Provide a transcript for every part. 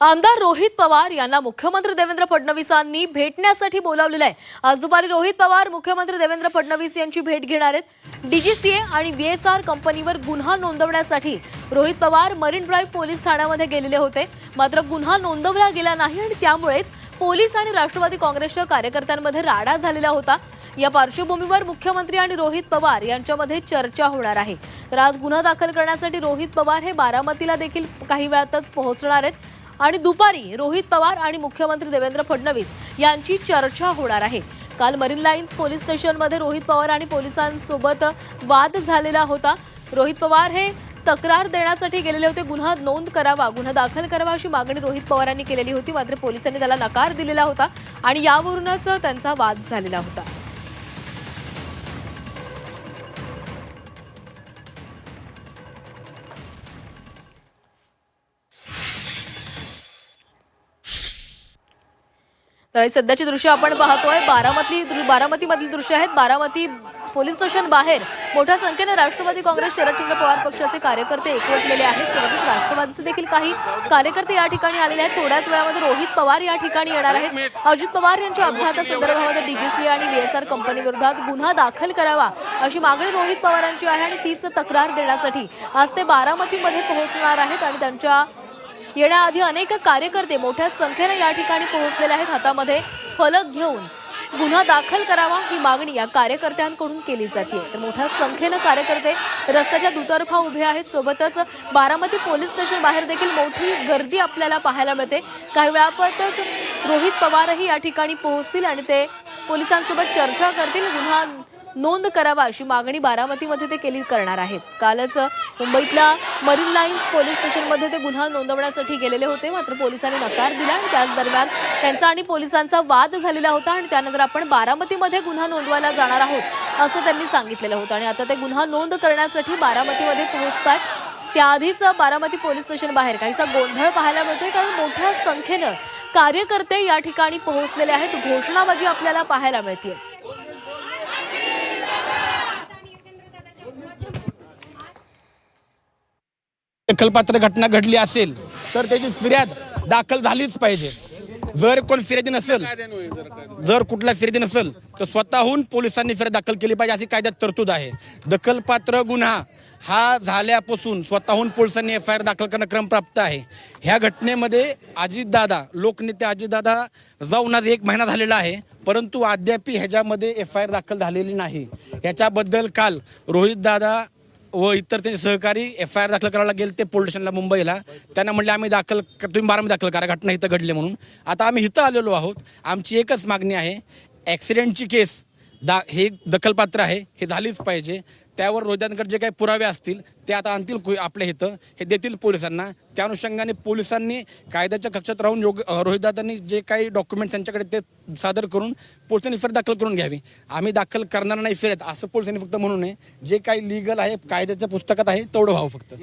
आमदार रोहित पवार यांना मुख्यमंत्री देवेंद्र फडणवीसांनी भेटण्यासाठी बोलावलेलं आहे। आज दुपारी रोहित पवार मुख्यमंत्री देवेंद्र फडणवीस यांची भेट घेणार आहेत। डीजीसीए आणि बीएसआर कंपनीवर गुन्हा नोंदवण्यासाठी Rohit Pawar marine drive police ठाण्यामध्ये गेलेले होते, मात्र गुन्हा नोंदवला गेला नाही आणि त्यामुळेच पोलीस आणि राष्ट्रवादी काँग्रेसच्या कार्यकर्त्यांमध्ये राडा झालेला होता। या पार्श्वभूमीवर मुख्यमंत्री आणि रोहित पवार यांच्यामध्ये चर्चा होणार आहे। तर आज गुन्हा दाखल करण्यासाठी रोहित पवार हे बारामतीला देखील काही वेळातच पोहोचणार आहेत आणि दुपारी रोहित पवार आणि मुख्यमंत्री देवेंद्र फडणवीस यांची चर्चा होणार आहे। काल मरीन लाईन्स पोलीस स्टेशनमध्ये रोहित पवार आणि पोलिसांसोबत वाद झालेला होता। रोहित पवार हे तक्रार देण्यासाठी गेलेले होते, गुन्हा नोंद करावा, गुन्हा दाखल करावा अशी मागणी रोहित पवारांनी केलेली होती, मात्र पोलिसांनी त्याला नकार दिलेला होता आणि यावरूनच त्यांचा वाद झालेला होता। तर सध्याची दृश्य आपण पाहतोय बारामतीमधील दृश्य आहेत। बारामती पोलीस स्टेशन बाहेर मोठ्या संख्येने राष्ट्रवादी काँग्रेस शरदचंद्र पवार पक्षाचे कार्यकर्ते एकवटलेले आहेत। सोबतच राष्ट्रवादीचे देखील काही कार्यकर्ते या ठिकाणी आलेले आहेत। थोड्याच वेळामध्ये रोहित पवार या ठिकाणी येणार आहेत। अजित पवार यांच्या अपघातासंदर्भामध्ये डीजीसीए आणि बीएसआर कंपनी विरोधात गुन्हा दाखल करावा अशी मागणी रोहित पवारांची आहे आणि तीच तक्रार देण्यासाठी आज ते बारामतीमध्ये पोहोचणार आहेत आणि त्यांच्या येण्याआधी अनेक कार्यकर्ते मोठ्या संख्येने या ठिकाणी पोहोचलेले आहेत। हातामध्ये फलक घेऊन गुन्हा दाखल करावा ही मागणी या कार्यकर्त्यांकडून केली जाते। तर मोठ्या संख्येने कार्यकर्ते रस्त्याच्या दुतर्फा उभे आहेत। सोबतच बारामती पोलीस स्टेशन बाहेर देखील मोठी गर्दी आपल्याला पाहायला मिळते। काही वेळातच रोहित पवारही या ठिकाणी पोहोचतील आणि ते पोलिसांसोबत चर्चा करतील, गुन्हा नोंद करावा अशी मागणी बारामतीमध्ये ते करणार आहेत। कालच मुंबईतल्या मरीन लाईन्स पोलीस स्टेशनमध्ये ते गुन्हा नोंदवण्यासाठी गेलेले होते, मात्र पोलिसांनी नकार दिला आणि त्याच दरम्यान त्यांचा आणि पोलिसांचा वाद झालेला होता आणि त्यानंतर आपण बारामतीमध्ये गुन्हा नोंदवायला जाणार आहोत असं त्यांनी सांगितलेलं होतं आणि आता ते गुन्हा नोंद करण्यासाठी बारामतीमध्ये पोहोचतात। त्याआधीच बारामती पोलीस स्टेशन बाहेर काहीसा गोंधळ पाहायला मिळतोय, कारण मोठ्या संख्येनं कार्यकर्ते या ठिकाणी पोहोचलेले आहेत। घोषणाबाजी आपल्याला पाहायला मिळते। दखलपात्र घटना घडली असेल तर त्याची फिर्याद दाखल झालीच पाहिजे। जर कोण फिर्यादी नसेल, जर कुठला फिर्यादी नसेल तर स्वतःहून पोलिसांनी फिर्याद दाखल केली पाहिजे अशी कायद्यात तरतूद आहे। दखलपात्र गुन्हा हा झाल्यापासून स्वतःहून पोलिसांनी एफआयआर दाखल करणं क्रमप्राप्त आहे। ह्या घटनेमध्ये अजितदादा, लोकनेते अजितदादा जाऊन आज 1 महिना झालेला आहे, परंतु अद्याप ह्याच्यामध्ये एफआयआर दाखल झालेली नाही। याच्याबद्दल काल रोहितदादा व इतर त्यांचे सहकारी एफआयआर दाखल करायला गेले ते पोलीस स्टेशनला मुंबईला। त्यांना म्हणले आम्ही तुम्ही बारामती दाखल करा, घटना इथं घडली म्हणून। आता आम्ही इथं आलेलो आहोत। आमची एकच मागणी आहे, ॲक्सिडेंटची केस हे दखलपात्र आहे, हे झालीच पाहिजे। त्यावर रोहितदादांकडे जे काही पुरावे असतील ते आता आणतील आपल्या इथं, हे देतील पोलिसांना। त्या अनुषंगाने पोलिसांनी कायद्याच्या कक्षात राहून रोहितदादांनी जे काही डॉक्युमेंट्स त्यांच्याकडे ते सादर करून पोलिसांनी फिर्याद दाखल करून घ्यावी। आम्ही दाखल करणार नाही फिर्याद असं पोलिसांनी फक्त म्हणू नये। जे काही लीगल आहे, कायद्याच्या पुस्तकात आहे तेवढं व्हावं फक्त।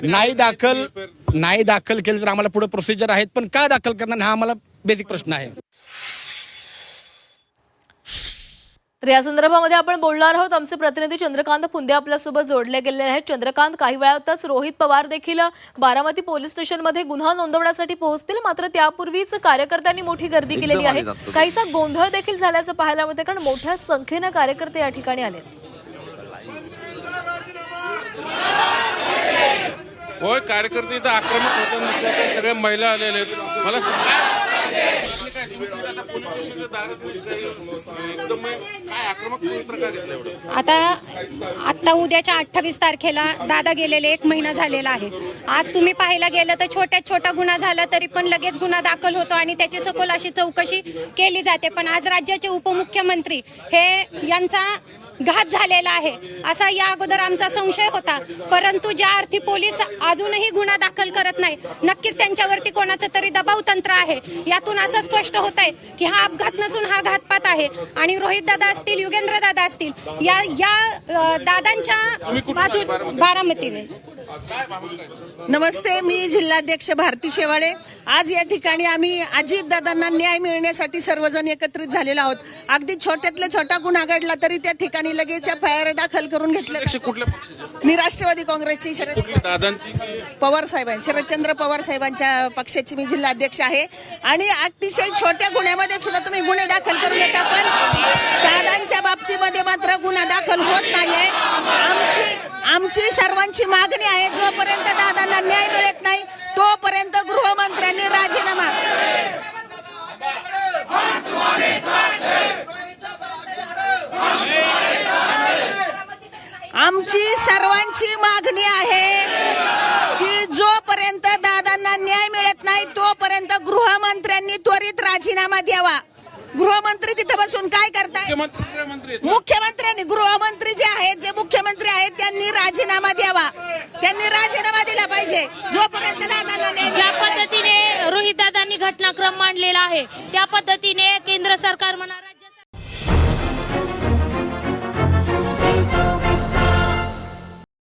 नाही दाखल केलं तर आम्हाला पुढे प्रोसिजर आहेत, पण का दाखल करणार हा आम्हाला बेसिक प्रश्न आहे। तर या संदर्भामध्ये आपण बोलणार आहोत। आमचे प्रतिनिधी चंद्रकांत फुंदे आपल्यासोबत जोडले गेलेले आहेत। चंद्रकांत, काही वेळातच रोहित पवार देखील बारामती पोलीस स्टेशनमध्ये गुन्हा नोंदवण्यासाठी पोहोचतील, मात्र त्यापूर्वीच कार्यकर्त्यांनी मोठी गर्दी केलेली आहे। काहीसा गोंधळ देखील झाल्याचं पाहायला मिळतं, कारण मोठ्या संख्येनं कार्यकर्ते या ठिकाणी आले। होय, कार्यकर्ते इथं आक्रमक होताना सगळ्या महिला आलेल्या आहेत। मला आता उद्याच्या 28 तारखेला दादा गेलेले 1 महिना झालेला आहे। आज तुम्ही पाहायला गेलं तर छोटा गुन्हा झाला तरी पण लगेच गुन्हा दाखल होतो आणि त्याची सखोल अशी चौकशी केली जाते। पण आज राज्याचे उपमुख्यमंत्री हे यांचा घात झालेला आहे असा या अगोदर आमचा संशय होता, परंतु ज्या अर्थी पोलीस अजूनही गुन्हा दाखल करत नाही, नक्कीच त्यांच्यावरती कोणाचं तरी दबाव तंत्र आहे। यातून असं स्पष्ट होत आहे की हा अपघात नसून हा घातपात आहे आणि रोहित दादा असतील, युगेंद्र दादा असतील, या दादांच्या बाजू बारामतीने। नमस्ते, मी जिल्हाध्यक्ष भारती शेवाळे। आज या ठिकाणी आम्ही अजितदादांना न्याय मिळण्यासाठी सर्वजण एकत्रित झालेलो आहोत। अगदी छोट्यातला छोटा गुन्हा घडला तरी त्या ठिकाणी दादांनी लगेच FIR दाखल करून घेतलं. अध्यक्ष कुठल्या पक्षाचे? मी राष्ट्रवादी काँग्रेसची कुठली दादांची की पवार साहेबांची, शरदचंद्र पवार साहेबांच्या पक्षाची मी जिल्हा अध्यक्ष आहे. आणि अतिशय छोट्या गुन्ह्यामध्ये सुद्धा तुम्ही गुन्हे दाखल करून घेता, पण दादांच्या बाबतीमध्ये मात्र गुन्हा दाखल होत नाहीये. आमची सर्वांची मागणी आहे, जोपर्यंत दादांना न्याय मिळत नाही तोपर्यंत गृहमंत्र्यांनी राजीनामा. आमची सर्वांची मागणी आहे की जोपर्यंत दादांना न्याय मिळत नाही तोपर्यंत गृहमंत्र्यांनी त्वरित राजीनामा द्यावा. गृहमंत्री तिथे बसून काय करताय? मुख्यमंत्र्यांनी, गृहमंत्री जे आहेत, जे मुख्यमंत्री आहेत त्यांनी राजीनामा द्यावा. त्यांनी राजीनामा दिला पाहिजे जोपर्यंत दादांना न्याय. ज्या पद्धतीने रोहित दादांनी घटनाक्रम मांडलेला आहे त्या पद्धतीने केंद्र सरकार म्हणणार